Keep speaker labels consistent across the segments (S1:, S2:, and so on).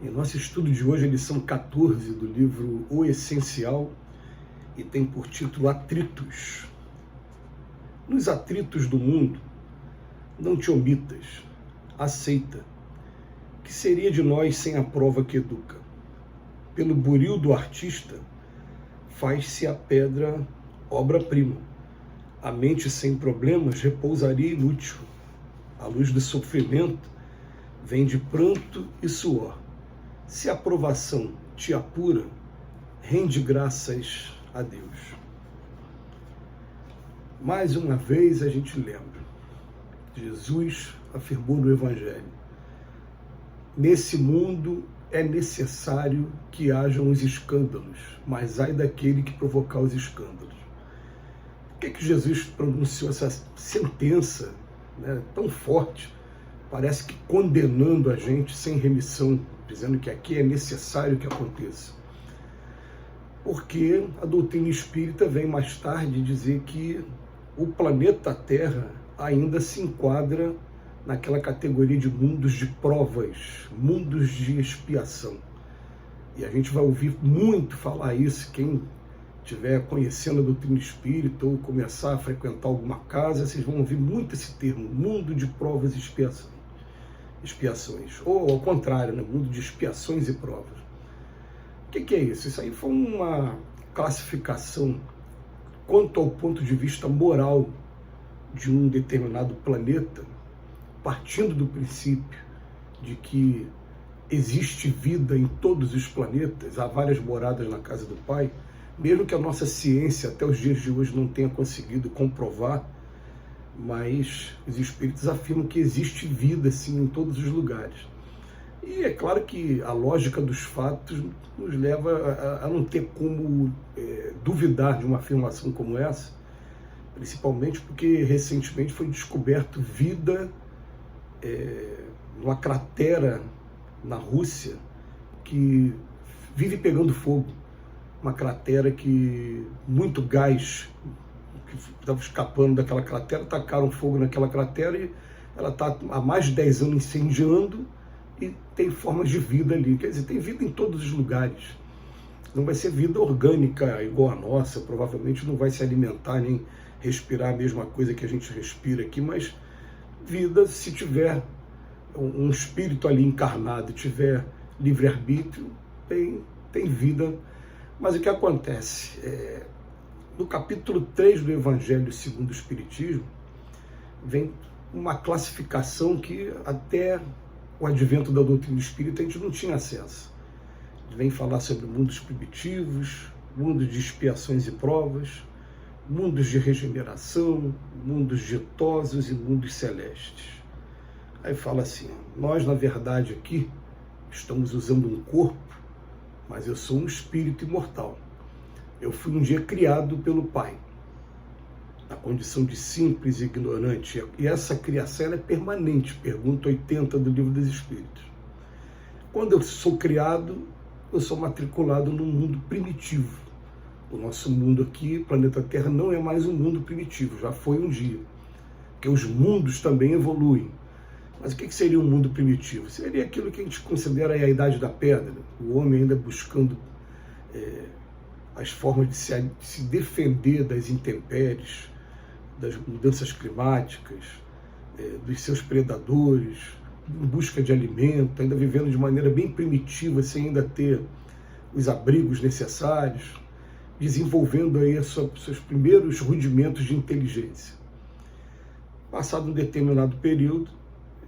S1: Em nosso estudo de hoje, a lição 14 do livro O Essencial, e tem por título Atritos. Nos atritos do mundo, não te omitas, aceita, que seria de nós sem a prova que educa. Pelo buril do artista, faz-se a pedra obra-prima. A mente sem problemas repousaria inútil. A luz do sofrimento vem de pranto e suor. Se a provação te apura, rende graças a Deus. Mais uma vez a gente lembra, Jesus afirmou no Evangelho: nesse mundo é necessário que hajam os escândalos, mas ai daquele que provocar os escândalos. Por que Jesus pronunciou essa sentença, tão forte, parece que condenando a gente sem remissão, dizendo que aqui é necessário que aconteça? Porque a doutrina espírita vem mais tarde dizer que o planeta Terra ainda se enquadra naquela categoria de mundos de provas, mundos de expiação. E a gente vai ouvir muito falar isso, quem estiver conhecendo a doutrina espírita ou começar a frequentar alguma casa, vocês vão ouvir muito esse termo, mundo de provas e expiações. Ou ao contrário, mundo de expiações e provas. O que é isso? Isso aí foi uma classificação quanto ao ponto de vista moral de um determinado planeta, partindo do princípio de que existe vida em todos os planetas, há várias moradas na casa do Pai, mesmo que a nossa ciência até os dias de hoje não tenha conseguido comprovar, mas os espíritos afirmam que existe vida sim em todos os lugares. E é claro que a lógica dos fatos nos leva a não ter como duvidar de uma afirmação como essa, principalmente porque recentemente foi descoberto vida numa cratera na Rússia que vive pegando fogo. Uma cratera que muito gás que estava escapando daquela cratera, tacaram fogo naquela cratera e ela está há mais de 10 anos incendiando e tem formas de vida ali. Quer dizer, tem vida em todos os lugares. Não vai ser vida orgânica igual a nossa, provavelmente não vai se alimentar nem respirar a mesma coisa que a gente respira aqui, mas vida, se tiver um espírito ali encarnado e tiver livre-arbítrio, tem vida. Mas o que acontece? No capítulo 3 do Evangelho segundo o Espiritismo, vem uma classificação que até o advento da doutrina espírita a gente não tinha acesso. Vem falar sobre mundos primitivos, mundos de expiações e provas, mundos de regeneração, mundos ditosos e mundos celestes. Aí fala assim: nós na verdade aqui estamos usando um corpo, mas eu sou um espírito imortal. Eu fui um dia criado pelo Pai, na condição de simples e ignorante. E essa criação é permanente, pergunta 80 do Livro dos Espíritos. Quando eu sou criado, eu sou matriculado num mundo primitivo. O nosso mundo aqui, planeta Terra, não é mais um mundo primitivo, já foi um dia. Porque os mundos também evoluem. Mas o que seria um mundo primitivo? Seria aquilo que a gente considera a Idade da Pedra, o homem ainda buscando as formas de se defender das intempéries, das mudanças climáticas, dos seus predadores, em busca de alimento, ainda vivendo de maneira bem primitiva, sem ainda ter os abrigos necessários, desenvolvendo aí seus primeiros rudimentos de inteligência. Passado um determinado período,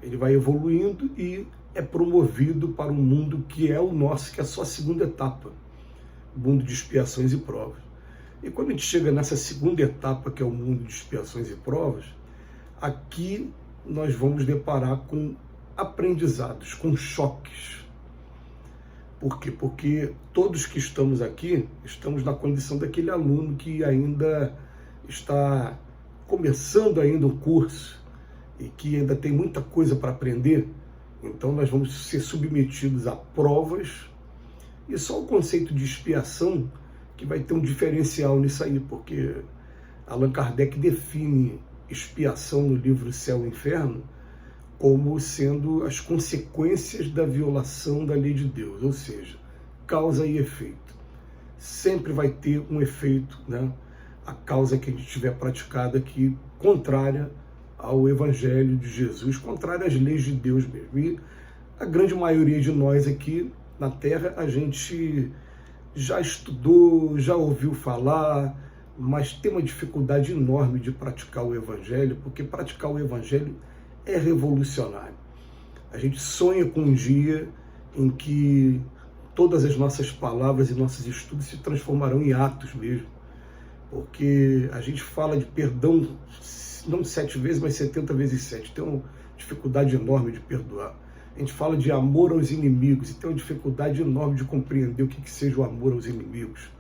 S1: ele vai evoluindo e é promovido para um mundo que é o nosso, que é só a segunda etapa, o mundo de expiações e provas. E quando a gente chega nessa segunda etapa, que é o mundo de expiações e provas, aqui nós vamos deparar com aprendizados, com choques. Por quê? Porque todos que estamos aqui, estamos na condição daquele aluno que ainda está começando ainda o curso e que ainda tem muita coisa para aprender. Então nós vamos ser submetidos a provas, e só o conceito de expiação que vai ter um diferencial nisso aí, porque Allan Kardec define expiação no livro Céu e Inferno como sendo as consequências da violação da lei de Deus, ou seja, causa e efeito. Sempre vai ter um efeito, né? A causa que a gente tiver praticada aqui, contrária ao Evangelho de Jesus, contrária às leis de Deus mesmo. E a grande maioria de nós aqui na Terra, a gente já estudou, já ouviu falar, mas tem uma dificuldade enorme de praticar o Evangelho, porque praticar o Evangelho é revolucionário. A gente sonha com um dia em que todas as nossas palavras e nossos estudos se transformarão em atos mesmo, porque a gente fala de perdão não 7 vezes, mas 70 vezes 7. Tem uma dificuldade enorme de perdoar. A gente fala de amor aos inimigos e tem uma dificuldade enorme de compreender o que seja o amor aos inimigos.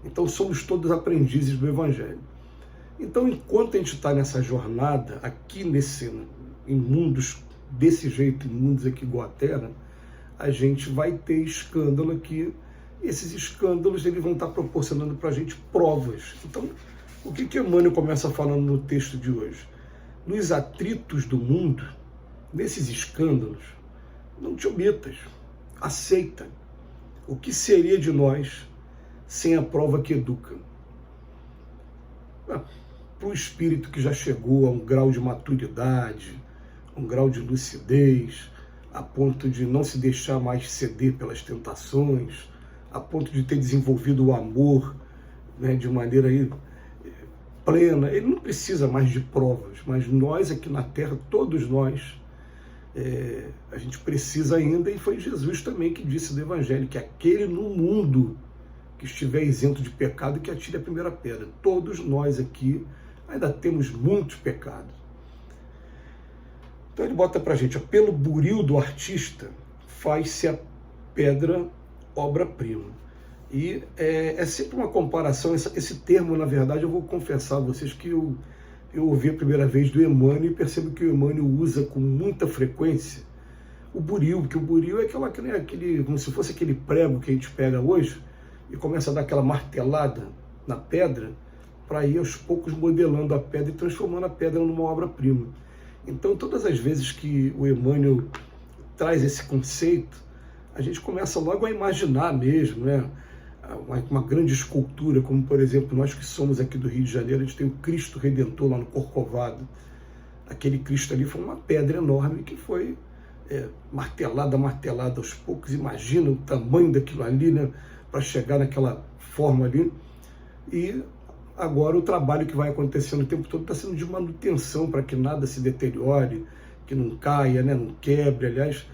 S1: Então somos todos aprendizes do Evangelho. Então, enquanto a gente está nessa jornada, aqui em mundos desse jeito, em mundos aqui igual a Terra, a gente vai ter escândalo aqui. Esses escândalos eles vão estar proporcionando para a gente provas. Então, o que Emmanuel começa falando no texto de hoje? Nos atritos do mundo, nesses escândalos, não te omitas, aceita. O que seria de nós sem a prova que educa? Para o espírito que já chegou a um grau de maturidade, um grau de lucidez, a ponto de não se deixar mais ceder pelas tentações, a ponto de ter desenvolvido o amor, né, de maneira aí plena, ele não precisa mais de provas, mas nós aqui na Terra, todos nós, a gente precisa ainda, e foi Jesus também que disse do Evangelho, que aquele no mundo que estiver isento de pecado, que atire a primeira pedra. Todos nós aqui ainda temos muitos pecados. Então ele bota pra gente, pelo buril do artista faz-se a pedra obra-prima. E é sempre uma comparação, esse termo, na verdade, eu vou confessar a vocês que eu ouvi a primeira vez do Emmanuel e percebo que o Emmanuel usa com muita frequência o buril, porque o buril é aquele, como se fosse aquele prego que a gente pega hoje e começa a dar aquela martelada na pedra para ir aos poucos modelando a pedra e transformando a pedra numa obra-prima. Então, todas as vezes que o Emmanuel traz esse conceito, a gente começa logo a imaginar mesmo, né? Uma grande escultura, como por exemplo, nós que somos aqui do Rio de Janeiro, a gente tem o Cristo Redentor lá no Corcovado. Aquele Cristo ali foi uma pedra enorme que foi martelada aos poucos. Imagina o tamanho daquilo ali, né? Para chegar naquela forma ali. E agora o trabalho que vai acontecendo o tempo todo está sendo de manutenção para que nada se deteriore, que não caia, né? Não quebre. Aliás,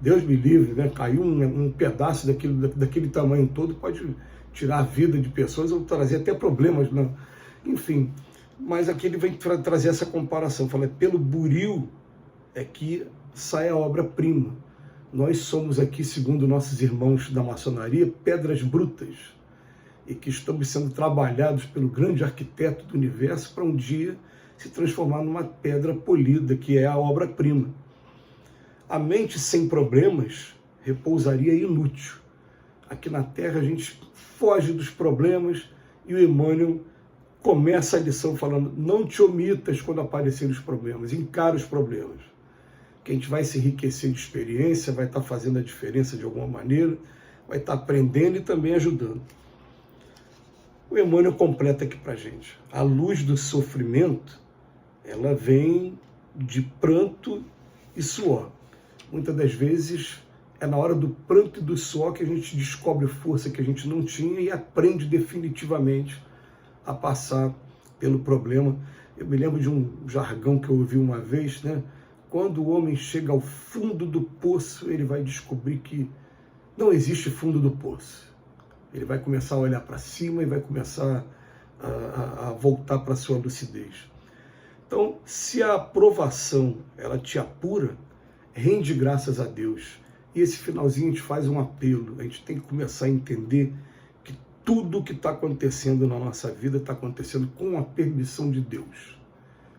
S1: Deus me livre, né? Caiu um pedaço daquele tamanho todo, pode tirar a vida de pessoas ou trazer até problemas, né? Enfim, mas aqui ele vem trazer essa comparação, fala, pelo buril é que sai a obra-prima. Nós somos aqui, segundo nossos irmãos da maçonaria, pedras brutas, e que estamos sendo trabalhados pelo grande arquiteto do universo para um dia se transformar numa pedra polida, que é a obra-prima. A mente sem problemas repousaria inútil. Aqui na Terra a gente foge dos problemas e o Emmanuel começa a lição falando, não te omitas quando aparecerem os problemas, encara os problemas. Que a gente vai se enriquecer de experiência, vai estar fazendo a diferença de alguma maneira, vai estar aprendendo e também ajudando. O Emmanuel completa aqui para a gente. A luz do sofrimento, ela vem de pranto e suor. Muitas das vezes é na hora do pranto e do suor que a gente descobre força que a gente não tinha e aprende definitivamente a passar pelo problema. Eu me lembro de um jargão que eu ouvi uma vez, né? Quando o homem chega ao fundo do poço, ele vai descobrir que não existe fundo do poço. Ele vai começar a olhar para cima e vai começar a voltar para a sua lucidez. Então, se a aprovação ela te apura, rende graças a Deus. E esse finalzinho a gente faz um apelo. A gente tem que começar a entender que tudo que está acontecendo na nossa vida está acontecendo com a permissão de Deus.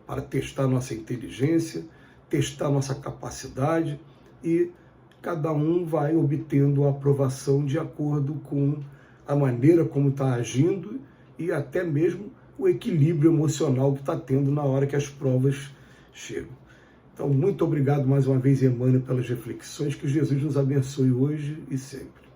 S1: Para testar nossa inteligência, testar nossa capacidade e cada um vai obtendo a aprovação de acordo com a maneira como está agindo e até mesmo o equilíbrio emocional que está tendo na hora que as provas chegam. Então, muito obrigado mais uma vez, Emmanuel, pelas reflexões. Que Jesus nos abençoe hoje e sempre.